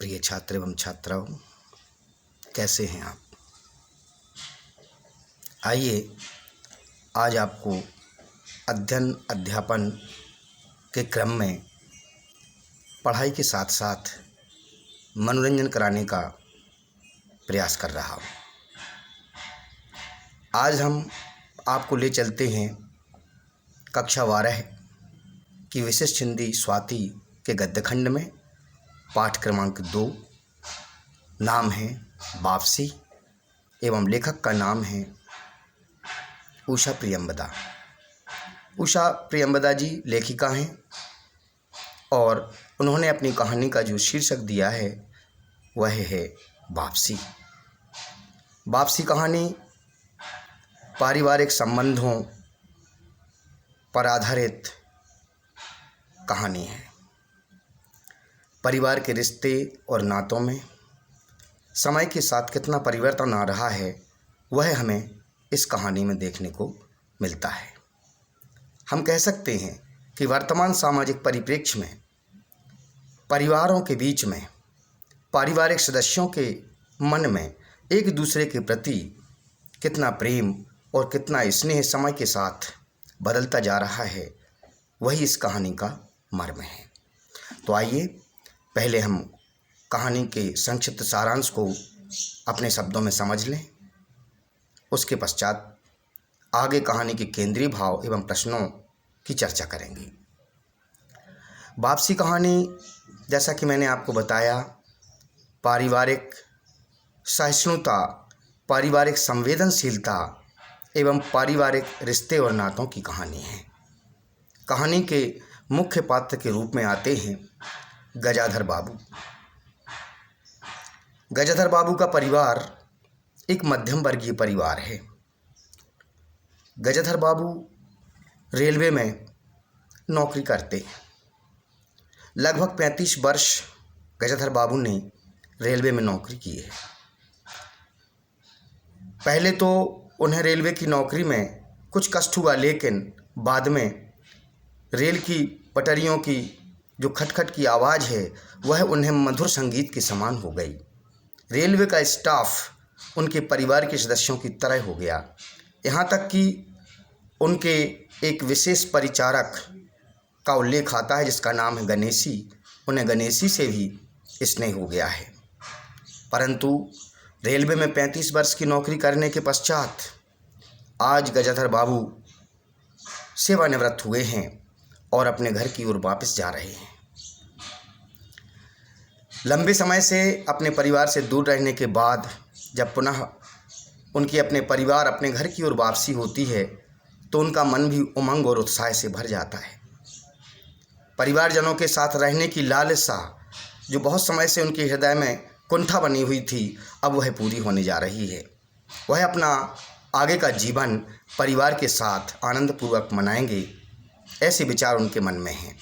प्रिय छात्र एवं छात्राओं, कैसे हैं आप? आइए आज आपको अध्ययन अध्यापन के क्रम में पढ़ाई के साथ साथ मनोरंजन कराने का प्रयास कर रहा हूँ। आज हम आपको ले चलते हैं कक्षा 12 की विशिष्ट हिंदी स्वाति के गद्यखंड में। पाठ क्रमांक 2, नाम है वापसी एवं लेखक का नाम है उषा प्रियंवदा। उषा प्रियंवदा जी लेखिका हैं और उन्होंने अपनी कहानी का जो शीर्षक दिया है वह है वापसी। वापसी कहानी पारिवारिक संबंधों पर आधारित कहानी है। परिवार के रिश्ते और नातों में समय के साथ कितना परिवर्तन आ रहा है वह हमें इस कहानी में देखने को मिलता है। हम कह सकते हैं कि वर्तमान सामाजिक परिप्रेक्ष्य में परिवारों के बीच में पारिवारिक सदस्यों के मन में एक दूसरे के प्रति कितना प्रेम और कितना स्नेह समय के साथ बदलता जा रहा है, वही इस कहानी का मर्म है। तो आइए पहले हम कहानी के संक्षिप्त सारांश को अपने शब्दों में समझ लें। उसके पश्चात आगे कहानी के केंद्रीय भाव एवं प्रश्नों की चर्चा करेंगे। वापसी कहानी, जैसा कि मैंने आपको बताया, पारिवारिक सहिष्णुता, पारिवारिक संवेदनशीलता एवं पारिवारिक रिश्ते और नातों की कहानी है। कहानी के मुख्य पात्र के रूप में आते हैं गजाधर बाबू। गजाधर बाबू का परिवार एक मध्यम वर्गीय परिवार है। गजाधर बाबू रेलवे में नौकरी करते हैं। लगभग 35 वर्ष गजाधर बाबू ने रेलवे में नौकरी की है। पहले तो उन्हें रेलवे की नौकरी में कुछ कष्ट हुआ, लेकिन बाद में रेल की पटरियों की जो खटखट की आवाज़ है वह उन्हें मधुर संगीत के समान हो गई। रेलवे का स्टाफ उनके परिवार के सदस्यों की तरह हो गया। यहाँ तक कि उनके एक विशेष परिचारक का उल्लेख आता है जिसका नाम है गणेशी। उन्हें गणेशी से भी स्नेह हो गया है। परंतु रेलवे में 35 वर्ष की नौकरी करने के पश्चात आज गजाधर बाबू सेवानिवृत्त हुए हैं और अपने घर की ओर वापस जा रहे हैं। लंबे समय से अपने परिवार से दूर रहने के बाद जब पुनः उनकी अपने परिवार अपने घर की ओर वापसी होती है तो उनका मन भी उमंग और उत्साह से भर जाता है। परिवारजनों के साथ रहने की लालसा जो बहुत समय से उनके हृदय में कुंठा बनी हुई थी, अब वह पूरी होने जा रही है। वह अपना आगे का जीवन परिवार के साथ आनंदपूर्वक मनाएंगे, ऐसे विचार उनके मन में हैं।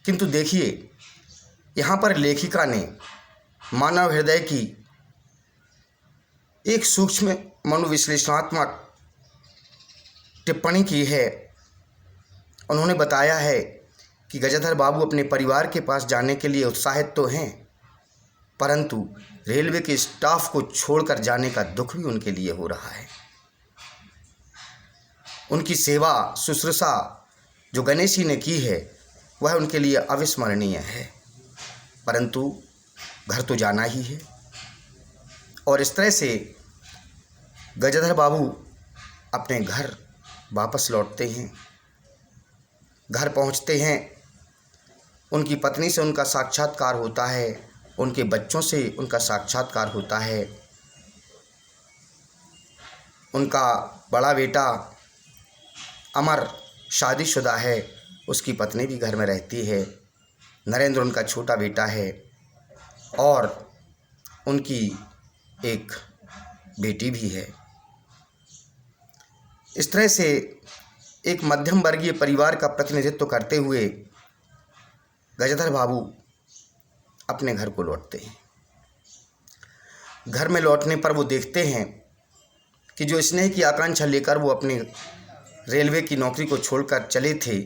किंतु देखिए, यहाँ पर लेखिका ने मानव हृदय की एक सूक्ष्म मनोविश्लेषणात्मक टिप्पणी की है। उन्होंने बताया है कि गजाधर बाबू अपने परिवार के पास जाने के लिए उत्साहित तो हैं, परंतु रेलवे के स्टाफ को छोड़कर जाने का दुख भी उनके लिए हो रहा है। उनकी सेवा शुश्रूषा जो गणेशी ने की है वह उनके लिए अविस्मरणीय है, परंतु घर तो जाना ही है। और इस तरह से गजाधर बाबू अपने घर वापस लौटते हैं। घर पहुंचते हैं, उनकी पत्नी से उनका साक्षात्कार होता है, उनके बच्चों से उनका साक्षात्कार होता है। उनका बड़ा बेटा अमर शादीशुदा है, उसकी पत्नी भी घर में रहती है। नरेंद्र उनका छोटा बेटा है और उनकी एक बेटी भी है। इस तरह से एक मध्यम वर्गीय परिवार का प्रतिनिधित्व करते हुए गजाधर बाबू अपने घर को लौटते हैं। घर में लौटने पर वो देखते हैं कि जो स्नेह की आकांक्षा लेकर वो अपने रेलवे की नौकरी को छोड़कर चले थे,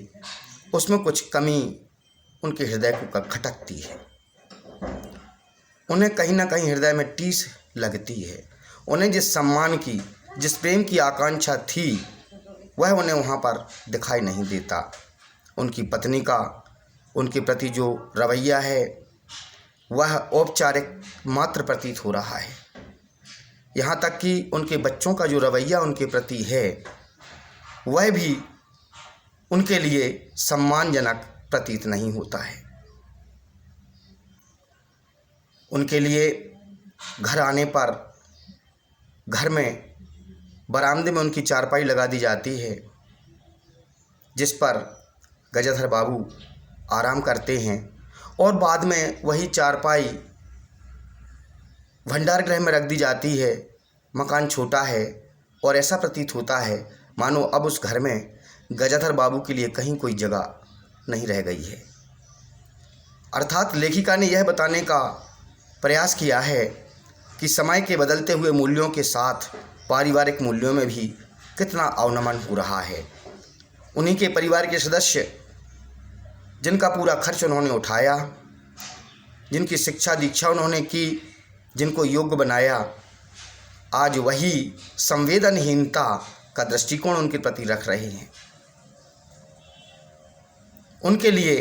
उसमें कुछ कमी उनके हृदय को खटकती है। उन्हें कहीं ना कहीं हृदय में टीस लगती है। उन्हें जिस सम्मान की, जिस प्रेम की आकांक्षा थी, वह उन्हें वहाँ पर दिखाई नहीं देता। उनकी पत्नी का उनके प्रति जो रवैया है वह औपचारिक मात्र प्रतीत हो रहा है। यहाँ तक कि उनके बच्चों का जो रवैया उनके प्रति है वह भी उनके लिए सम्मानजनक प्रतीत नहीं होता है। उनके लिए घर आने पर घर में बरामदे में उनकी चारपाई लगा दी जाती है, जिस पर गजाधर बाबू आराम करते हैं और बाद में वही चारपाई भंडार गृह में रख दी जाती है। मकान छोटा है और ऐसा प्रतीत होता है मानो अब उस घर में गजाधर बाबू के लिए कहीं कोई जगह नहीं रह गई है। अर्थात लेखिका ने यह बताने का प्रयास किया है कि समय के बदलते हुए मूल्यों के साथ पारिवारिक मूल्यों में भी कितना अवनमन हो रहा है। उन्हीं के परिवार के सदस्य जिनका पूरा खर्च उन्होंने उठाया, जिनकी शिक्षा दीक्षा उन्होंने की, जिनको योग्य बनाया, आज वही संवेदनहीनता का दृष्टिकोण उनके प्रति रख रहे हैं। उनके लिए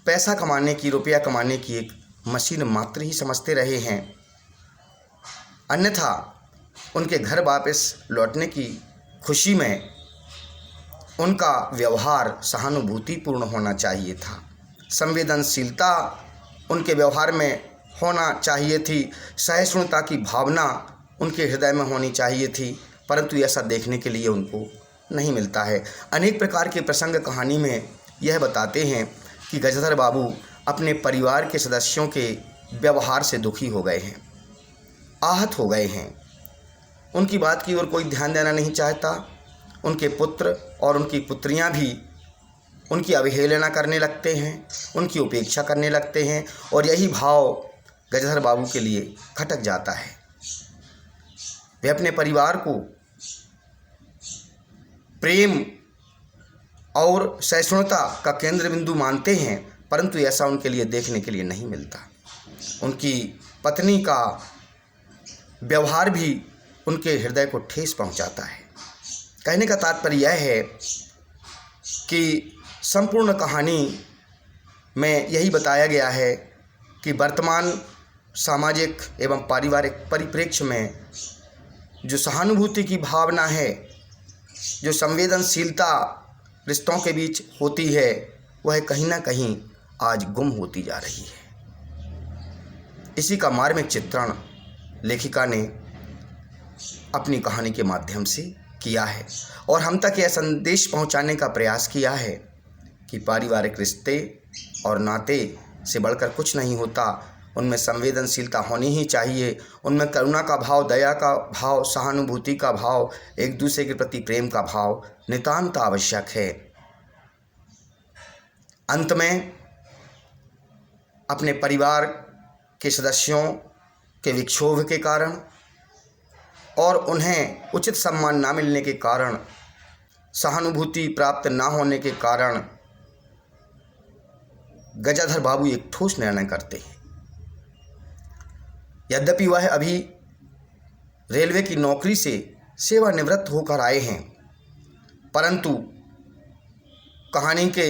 पैसा कमाने की, रुपया कमाने की एक मशीन मात्र ही समझते रहे हैं। अन्यथा उनके घर वापस लौटने की खुशी में उनका व्यवहार सहानुभूतिपूर्ण होना चाहिए था, संवेदनशीलता उनके व्यवहार में होना चाहिए थी, सहिष्णुता की भावना उनके हृदय में होनी चाहिए थी, परंतु ऐसा देखने के लिए उनको नहीं मिलता है। अनेक प्रकार के प्रसंग कहानी में यह बताते हैं कि गजाधर बाबू अपने परिवार के सदस्यों के व्यवहार से दुखी हो गए हैं, आहत हो गए हैं। उनकी बात की ओर कोई ध्यान देना नहीं चाहता। उनके पुत्र और उनकी पुत्रियां भी उनकी अवहेलना करने लगते हैं, उनकी उपेक्षा करने लगते हैं और यही भाव गजाधर बाबू के लिए खटक जाता है। वे अपने परिवार को प्रेम और सहिष्णुता का केंद्र बिंदु मानते हैं, परंतु ऐसा उनके लिए देखने के लिए नहीं मिलता। उनकी पत्नी का व्यवहार भी उनके हृदय को ठेस पहुंचाता है। कहने का तात्पर्य यह है कि संपूर्ण कहानी में यही बताया गया है कि वर्तमान सामाजिक एवं पारिवारिक परिप्रेक्ष्य में जो सहानुभूति की भावना है, जो संवेदनशीलता रिश्तों के बीच होती है, वह कहीं ना कहीं आज गुम होती जा रही है। इसी का मार्मिक चित्रण लेखिका ने अपनी कहानी के माध्यम से किया है और हम तक यह संदेश पहुंचाने का प्रयास किया है कि पारिवारिक रिश्ते और नाते से बढ़कर कुछ नहीं होता। उनमें संवेदनशीलता होनी ही चाहिए, उनमें करुणा का भाव, दया का भाव, सहानुभूति का भाव, एक दूसरे के प्रति प्रेम का भाव नितांत आवश्यक है। अंत में अपने परिवार के सदस्यों के विक्षोभ के कारण और उन्हें उचित सम्मान ना मिलने के कारण, सहानुभूति प्राप्त ना होने के कारण गजाधर बाबू एक ठोस निर्णय करते हैं। यद्यपि वह अभी रेलवे की नौकरी से सेवानिवृत्त होकर आए हैं, परंतु कहानी के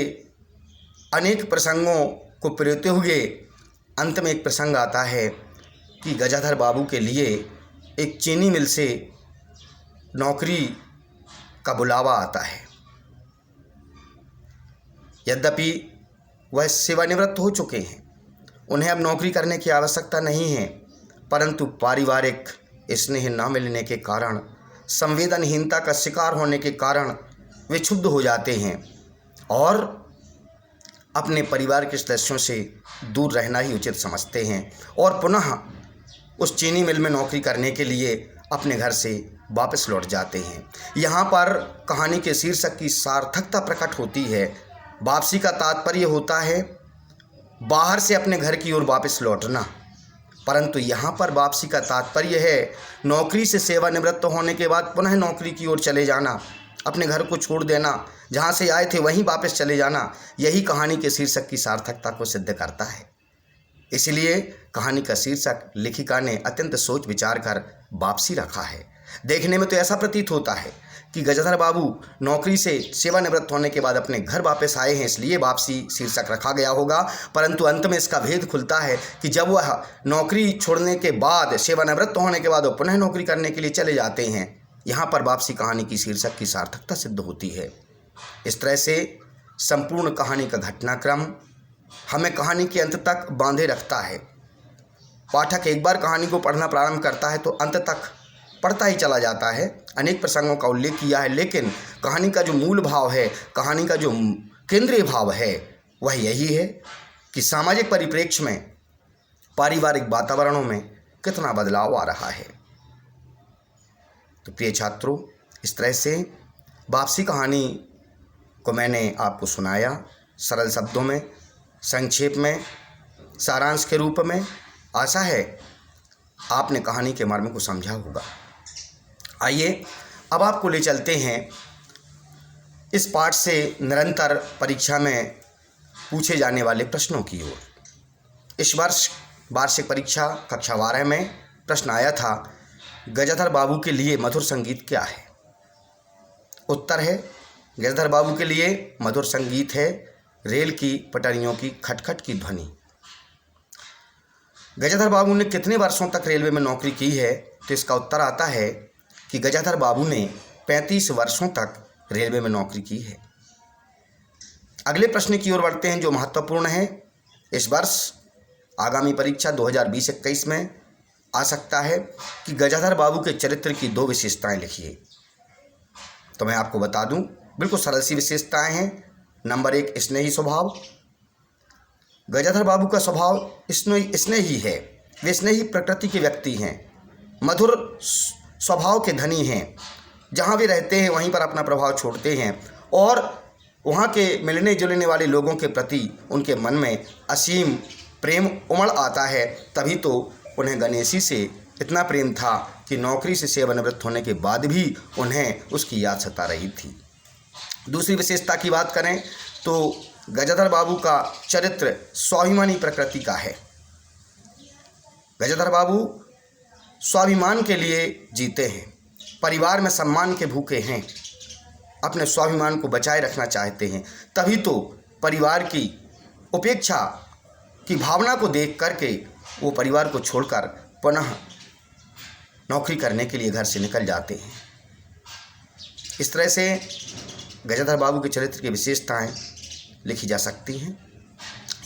अनेक प्रसंगों को पिरोते हुए अंत में एक प्रसंग आता है कि गजाधर बाबू के लिए एक चीनी मिल से नौकरी का बुलावा आता है। यद्यपि वह सेवानिवृत्त हो चुके हैं, उन्हें अब नौकरी करने की आवश्यकता नहीं है, परंतु पारिवारिक स्नेह न मिलने के कारण, संवेदनहीनता का शिकार होने के कारण वे क्षुब्ध हो जाते हैं और अपने परिवार के सदस्यों से दूर रहना ही उचित समझते हैं और पुनः उस चीनी मिल में नौकरी करने के लिए अपने घर से वापस लौट जाते हैं। यहाँ पर कहानी के शीर्षक की सार्थकता प्रकट होती है। वापसी का तात्पर्य होता है बाहर से अपने घर की ओर वापस लौटना, परंतु यहाँ पर वापसी का तात्पर्य है नौकरी से सेवानिवृत्त होने के बाद पुनः नौकरी की ओर चले जाना, अपने घर को छोड़ देना, जहाँ से आए थे वहीं वापस चले जाना। यही कहानी के शीर्षक की सार्थकता को सिद्ध करता है। इसलिए कहानी का शीर्षक लेखिका ने अत्यंत सोच विचार कर वापसी रखा है। देखने में तो ऐसा प्रतीत होता है कि गजधर बाबू नौकरी से सेवानिवृत्त होने के बाद अपने घर वापस आए हैं, इसलिए वापसी शीर्षक रखा गया होगा। परंतु अंत में इसका भेद खुलता है कि जब वह नौकरी छोड़ने के बाद, सेवानिवृत्त होने के बाद वो पुनः नौकरी करने के लिए चले जाते हैं। यहाँ पर वापसी कहानी की शीर्षक की सार्थकता सिद्ध होती है। इस तरह से संपूर्ण कहानी का घटनाक्रम हमें कहानी के अंत तक बांधे रखता है। पाठक एक बार कहानी को पढ़ना प्रारंभ करता है तो अंत तक पढ़ता ही चला जाता है। अनेक प्रसंगों का उल्लेख किया है, लेकिन कहानी का जो मूल भाव है, कहानी का जो केंद्रीय भाव है, वह यही है कि सामाजिक परिप्रेक्ष्य में, पारिवारिक वातावरणों में कितना बदलाव आ रहा है। तो प्रिय छात्रों, इस तरह से वापसी कहानी को मैंने आपको सुनाया, सरल शब्दों में, संक्षेप में, सारांश के रूप में। आशा है आपने कहानी के मर्म को समझा होगा। आइए अब आपको ले चलते हैं इस पाठ से निरंतर परीक्षा में पूछे जाने वाले प्रश्नों की ओर। इस वर्ष वार्षिक परीक्षा कक्षा 12 में प्रश्न आया था, गजधर बाबू के लिए मधुर संगीत क्या है? उत्तर है, गजधर बाबू के लिए मधुर संगीत है रेल की पटरियों की खटखट की ध्वनि। गजधर बाबू ने कितने वर्षों तक रेलवे में नौकरी की है? तो इसका उत्तर आता है कि गजधर बाबू ने 35 वर्षों तक रेलवे में नौकरी की है। अगले प्रश्न की ओर बढ़ते हैं जो महत्वपूर्ण है। इस वर्ष आगामी परीक्षा 2020-21 में आ सकता है कि गजधर बाबू के चरित्र की 2 विशेषताएं लिखिए। तो मैं आपको बता दूं, बिल्कुल सरल सी विशेषताएं हैं। नंबर 1, स्नेही स्वभाव। गजधर बाबू का स्वभाव स्नेही है। वे स्नेही प्रकृति के व्यक्ति हैं, मधुर स्वभाव के धनी हैं। जहाँ वे रहते हैं वहीं पर अपना प्रभाव छोड़ते हैं और वहाँ के मिलने जुलने वाले लोगों के प्रति उनके मन में असीम प्रेम उमड़ आता है। तभी तो उन्हें गणेशी से इतना प्रेम था कि नौकरी से सेवानिवृत्त होने के बाद भी उन्हें उसकी याद सता रही थी। दूसरी विशेषता की बात करें तो गजधर बाबू का चरित्र स्वाभिमानी प्रकृति का है। गजधर बाबू स्वाभिमान के लिए जीते हैं, परिवार में सम्मान के भूखे हैं, अपने स्वाभिमान को बचाए रखना चाहते हैं। तभी तो परिवार की उपेक्षा की भावना को देख करके वो परिवार को छोड़कर पुनः नौकरी करने के लिए घर से निकल जाते हैं। इस तरह से गजधर बाबू के चरित्र की विशेषताएं लिखी जा सकती हैं।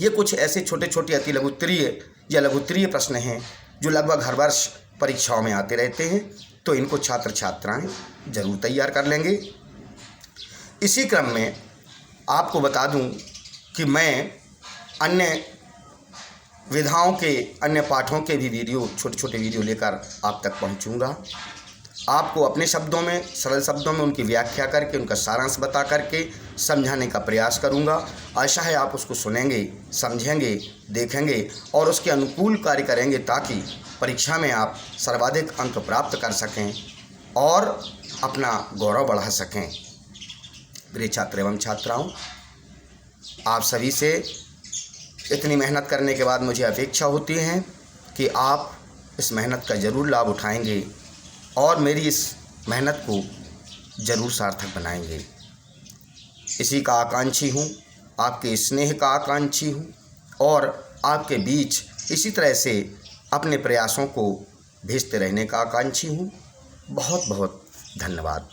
ये कुछ ऐसे छोटे छोटे अति लघुत्तरीय या लघुत्तरीय प्रश्न हैं जो लगभग हर वर्ष परीक्षाओं में आते रहते हैं, तो इनको छात्र छात्राएं जरूर तैयार कर लेंगे। इसी क्रम में आपको बता दूं कि मैं अन्य विधाओं के, अन्य पाठों के भी वीडियो, छोटे छोटे वीडियो लेकर आप तक पहुंचूंगा। आपको अपने शब्दों में, सरल शब्दों में उनकी व्याख्या करके, उनका सारांश बता करके समझाने का प्रयास करूंगा। आशा है आप उसको सुनेंगे, समझेंगे, देखेंगे और उसके अनुकूल कार्य करेंगे ताकि परीक्षा में आप सर्वाधिक अंक प्राप्त कर सकें और अपना गौरव बढ़ा सकें। प्रिय छात्र एवं छात्राओं, आप सभी से इतनी मेहनत करने के बाद मुझे अपेक्षा होती है कि आप इस मेहनत का ज़रूर लाभ उठाएंगे और मेरी इस मेहनत को ज़रूर सार्थक बनाएंगे। इसी का आकांक्षी हूँ, आपके स्नेह का आकांक्षी हूँ और आपके बीच इसी तरह से अपने प्रयासों को भेजते रहने का आकांक्षी हूँ। बहुत बहुत धन्यवाद।